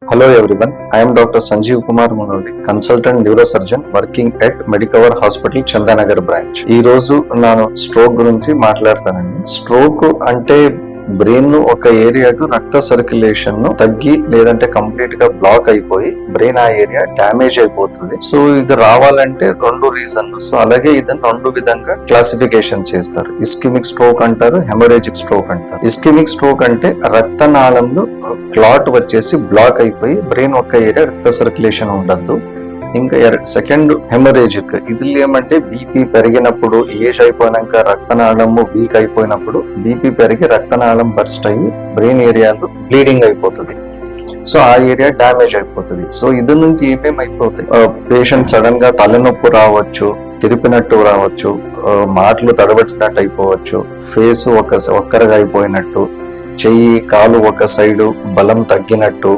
Hello everyone, I am Dr. Sanjeev Kumar Munodi, consultant neurosurgeon working at Medicover Hospital Chandanagar branch. ఈ రోజు నేను stroke గురించి మాట్లాడతానండి. Stroke అంటే brain ఒక ఏరియాకు రక్త సర్క్యులేషన్ తగ్గి లేదంటే కంప్లీట్ గా బ్లాక్ అయిపోయి బ్రెయిన్ ఆ ఏరియా డ్యామేజ్ అయిపోతుంది. సో ఇది రావాలంటే రెండు రీజన్లు. సో అలాగే ఇదని రెండు విధంగా క్లాసిఫికేషన్ చేస్తారు. ఇస్కిమిక్ స్ట్రోక్ అంటారు, హెమరేజిక్ స్ట్రోక్ అంటారు. ఇస్కిమిక్ స్ట్రోక్ అంటే రక్తనాళంలో క్లాట్ వచ్చేసి బ్లాక్ అయిపోయి బ్రెయిన్ ఒక ఏరియా రక్త సర్క్యులేషన్ ఉండద్దు. ఇంకా సెకండ్ హెమరేజిక్, ఇది ఏమంటే బీపీ పెరిగినప్పుడు, ఏజ్ అయిపోయినాక రక్తనాళము వీక్ అయిపోయినప్పుడు బీపీ పెరిగి రక్తనాళం బర్స్ట్ అయ్యి బ్రెయిన్ ఏరియాలో బ్లీడింగ్ అయిపోతుంది. సో ఆ ఏరియా డ్యామేజ్ అయిపోతుంది. సో ఇది నుంచి ఏమేమి అయిపోతాయి, పేషెంట్ సడన్ గా తలనొప్పి రావచ్చు, తిరిపినట్టు రావచ్చు, మాటలు తడబట్టినట్టు అయిపోవచ్చు, ఫేస్ ఒక్కరగా అయిపోయినట్టు, చెయ్యి కాలు ఒక సైడు బలం తగ్గినట్టు,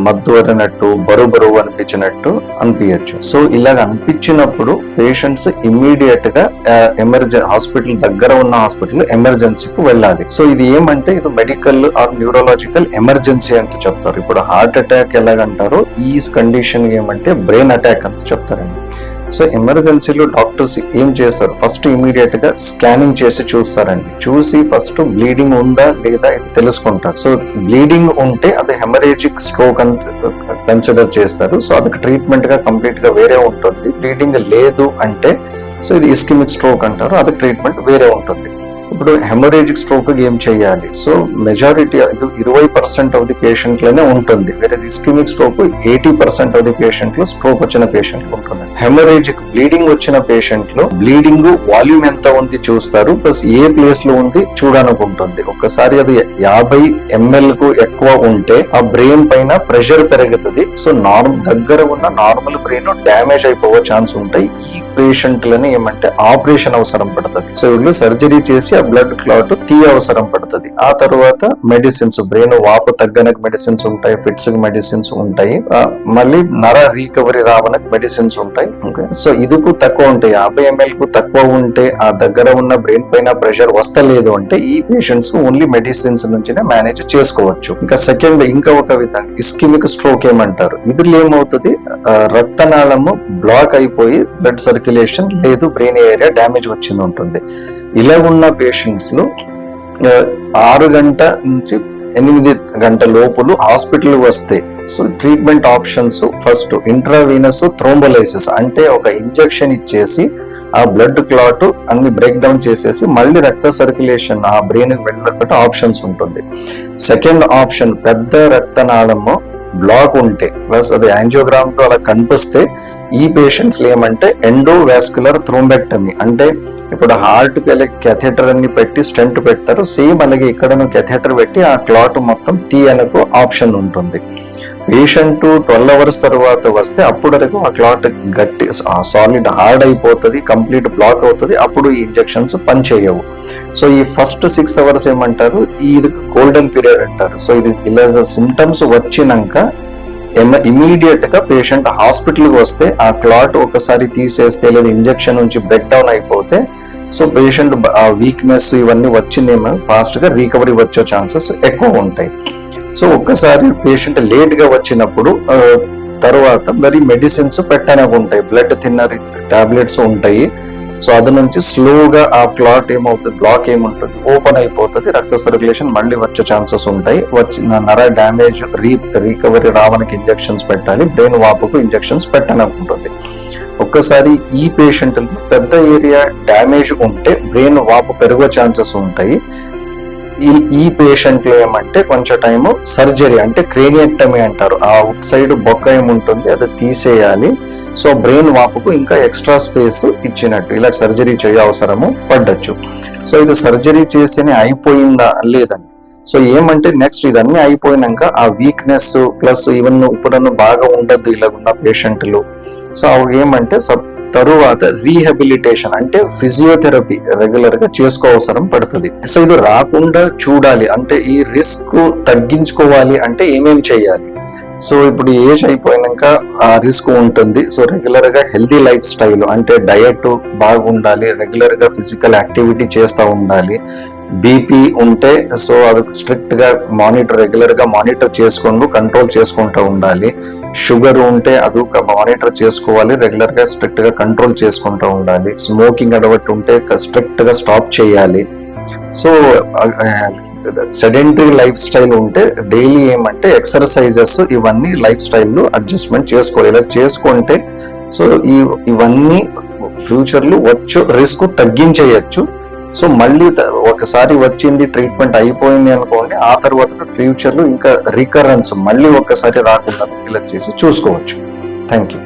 మద్దు వరినట్టు, బరువు అనిపించినట్టు అనిపించచ్చు. సో ఇలాగ అనిపించినప్పుడు పేషెంట్స్ ఇమ్మీడియట్ గా హాస్పిటల్ దగ్గర ఉన్న హాస్పిటల్ ఎమర్జెన్సీకి వెళ్ళాలి. సో ఇది ఏమంటే ఇది మెడికల్ ఆర్ న్యూరలాజికల్ ఎమర్జెన్సీ ಅಂತ చెప్తారు. ఇప్పుడు హార్ట్ అటాక్ ఎలాగంటారో ఈ కండిషన్ ఏమంటే బ్రెయిన్ అటాక్ ಅಂತ చెప్తారండి. సో ఎమర్జెన్సీలో డాక్టర్స్ ఏం చేస్తారు, ఫస్ట్ ఇమీడియట్ గా స్కానింగ్ చేసి చూస్తారండి. చూసి ఫస్ట్ బ్లీడింగ్ ఉందా లేదా ఇది తెలుసుకుంటారు. సో బ్లీడింగ్ ఉంటే అది హెమరేజిక్ స్ట్రోక్ అని కన్సిడర్ చేస్తారు. సో అదొక ట్రీట్మెంట్ గా కంప్లీట్ గా వేరే ఉంటుంది. బ్లీడింగ్ లేదు అంటే సో ఇది ఇస్కిమిక్ స్ట్రోక్ అంటారు, అది ట్రీట్మెంట్ వేరే ఉంటుంది. ఇప్పుడు హెమరేజిక్ స్ట్రోక్ ఏం చేయాలి, సో మెజారిటీ ఇది 20% ఆఫ్ ది పేషెంట్ లోనే ఉంటుంది. వేరే ischaemic stroke 80% of the patient లో స్ట్రోక్ వచ్చిన పేషెంట్ ఉంటుంది. హెమరేజిక్ బ్లీడింగ్ వచ్చిన పేషెంట్ లో బ్లీడింగ్ వాల్యూమ్ ఎంత ఉంది చూస్తారు, ప్లస్ ఏ ప్లేస్ లో ఉంది చూడడానికి ఉంటుంది. ఒకసారి అది 50 ml కు ఎక్కువ ఉంటే ఆ బ్రెయిన్ పైన ప్రెషర్ పెరుగుతుంది. సో దగ్గర ఉన్న నార్మల్ బ్రెయిన్ డ్యామేజ్ అయిపోయే ఛాన్స్ ఉంటాయి. ఈ పేషెంట్ లని ఏమంటే ఆపరేషన్ అవసరం పడుతుంది. సో వీళ్ళు సర్జరీ చేసి బ్లడ్ క్లాట్ అవసరం పడుతుంది. ఆ తర్వాత మెడిసిన్స్, బ్రెయిన్ వాపు తగ్గనకు మెడిసిన్స్ ఉంటాయి, ఫిట్స్ కి మెడిసిన్స్ ఉంటాయి, మళ్ళీ నర రీకవరీ రావడానికి మెడిసిన్స్ ఉంటాయి. సో ఇదికు తక్కువ ఉంటాయి, 50 ml కు తక్కువ ఉంటే ఆ దగ్గర ఉన్న బ్రెయిన్ పైన ప్రెషర్ వస్తలేదు అంటే ఈ పేషెంట్స్ ఓన్లీ మెడిసిన్స్ నుంచినే మేనేజ్ చేసుకోవచ్చు. ఇంకా సెకండ్ ఇంకా ఒక విధంగా ఇస్కిమిక్ స్ట్రోక్ ఏమంటారు, ఇది ఏమవుతుంది, రక్తనాళము బ్లాక్ అయిపోయి బ్లడ్ సర్క్యులేషన్ లేదు, బ్రెయిన్ ఏరియా డ్యామేజ్ వచ్చింది ఉంటుంది. ఇలా ఉన్న పేషెంట్స్ లో 6 గంట నుంచి 8 గంటల లోపులు హాస్పిటల్ వస్తే so treatment options first intravenous thrombolysis అంటే ఒక ఇంజెక్షన్ ఇచ్చేసి ఆ బ్లడ్ క్లాట్ అన్ని బ్రేక్ డౌన్ చేసేసి మళ్ళీ రక్త సర్క్యులేషన్ ఆ బ్రెయిన్ కి వెళ్ళకుండా ఆప్షన్స్ ఉంటుంది. సెకండ్ ఆప్షన్ పెద్ద రక్తనాళము బ్లాక్ ఉంటే ప్లస్ అది యాంజియోగ్రామ్ తో అలా కనిపిస్తే ఈ పేషెంట్స్ ఏమంటే ఎండోవాస్కులర్ థ్రోంబెక్టమీ అంటే ఇప్పుడు హార్ట్ కి వెళ్ళి కెథెటర్ అన్ని పెట్టి స్టెంట్ పెడతారు, సేమ్ అలాగే ఇక్కడ కెథెటర్ పెట్టి ఆ క్లాట్ మొత్తం తీయనకు ఆప్షన్ ఉంటుంది. పేషెంట్ 12 hours తర్వాత వస్తే అప్పుడు వరకు ఆ క్లాట్ గట్టి సాలిడ్ హార్డ్ అయిపోతుంది, కంప్లీట్ బ్లాక్ అవుతుంది, అప్పుడు ఈ ఇంజెక్షన్స్ పనిచేయవు. సో ఈ ఫస్ట్ 6 hours ఏమంటారు, ఇది గోల్డెన్ పీరియడ్ అంటారు. సో ఇది ఇలా సిమ్టమ్స్ వచ్చినాక ఇమీడియట్ గా పేషెంట్ హాస్పిటల్కి వస్తే ఆ క్లాట్ ఒకసారి తీసేస్తే లేదా ఇంజెక్షన్ నుంచి బ్రేక్ డౌన్ అయిపోతే సో పేషెంట్ ఆ వీక్నెస్ ఇవన్నీ వచ్చిందేమో ఫాస్ట్ గా రికవరీ వచ్చే ఛాన్సెస్ ఎక్కువ ఉంటాయి. సో ఒక్కసారి పేషెంట్ లేట్ గా వచ్చినప్పుడు తర్వాత మరి మెడిసిన్స్ పెట్టడానికి ఉంటాయి, బ్లడ్ థిన్నర్ టాబ్లెట్స్ ఉంటాయి. సో అది నుంచి స్లోగా ఆ క్లాట్ ఏమవుతుంది, బ్లాక్ ఏముంటుంది, ఓపెన్ అయిపోతుంది, రక్త సర్క్యులేషన్ మళ్ళీ వచ్చే ఛాన్సెస్ ఉంటాయి. వచ్చిన నర డ్యామేజ్ రికవరీ రావడానికి ఇంజెక్షన్స్ పెట్టాలి, బ్రెయిన్ వాపుకు ఇంజెక్షన్స్ పెట్టడానికి ఉంటుంది. ఒక్కసారి ఈ పేషెంట్ పెద్ద ఏరియా డ్యామేజ్ ఉంటే బ్రెయిన్ వాపు పెరుగే ఛాన్సెస్ ఉంటాయి. ఈ పేషెంట్ లో ఏమంటే కొంచెం టైము సర్జరీ అంటే క్రేనియక్టమీ అంటారు, ఆ అవుట్ సైడ్ బొక్క ఏముంటుంది అది తీసేయాలి. సో బ్రెయిన్ వాపుకు ఇంకా ఎక్స్ట్రా స్పేస్ ఇచ్చినట్టు ఇలా సర్జరీ చేయ అవసరము పడ్డచ్చు. సో ఇది సర్జరీ చేస్తేనే అయిపోయిందా లేదని, సో ఏమంటే నెక్స్ట్ ఇదన్నీ అయిపోయినాక ఆ వీక్నెస్ ప్లస్ ఈవెన్ ఇప్పుడు బాగా ఉండద్దు ఇలా ఉన్న పేషెంట్లు. సో అవి ఏమంటే తరువాత రీహాబిలిటేషన్ అంటే ఫిజియోథెరపీ రెగ్యులర్ గా చేసుకోవసరం పడుతుంది. సో ఇది రాకుండా చూడాలి అంటే ఈ రిస్క్ తగ్గించుకోవాలి అంటే ఏమేం చేయాలి. సో ఇప్పుడు ఏజ్ అయిపోయినాక ఆ రిస్క్ ఉంటుంది. సో రెగ్యులర్ గా హెల్దీ లైఫ్ స్టైల్ అంటే డయట్ బాగుండాలి, రెగ్యులర్ గా ఫిజికల్ యాక్టివిటీ చేస్తూ ఉండాలి, బీపీ ఉంటే సో అది స్ట్రిక్ట్ గా రెగ్యులర్ గా మానిటర్ చేసుకుంటూ కంట్రోల్ చేసుకుంటూ ఉండాలి. షుగర్ ఉంటే అది మానిటర్ చేసుకోవాలి, రెగ్యులర్ గా స్ట్రిక్ట్ గా కంట్రోల్ చేసుకుంటూ ఉండాలి. స్మోకింగ్ అలవాటు ఉంటే స్ట్రిక్ట్ గా స్టాప్ చేయాలి. సో సెడెంటరీ లైఫ్ స్టైల్ ఉంటే డైలీ ఏమంటే ఎక్సర్సైజెస్ ఇవన్నీ లైఫ్ స్టైల్ అడ్జస్ట్మెంట్ చేసుకోవాలి. ఇలా చేసుకుంటే సో ఇవన్నీ ఫ్యూచర్ లో రిస్క్ తగ్గించేయచ్చు. సో మళ్ళీ ఒకసారి వచ్చింది ట్రీట్మెంట్ అయిపోయింది అనుకోండి, ఆ తర్వాత ఫ్యూచర్ లో ఇంకా రికరెన్స్ మళ్ళీ ఒక్కసారి రాకుండా ఇలా చేసి చూసుకోవచ్చు. Thank you.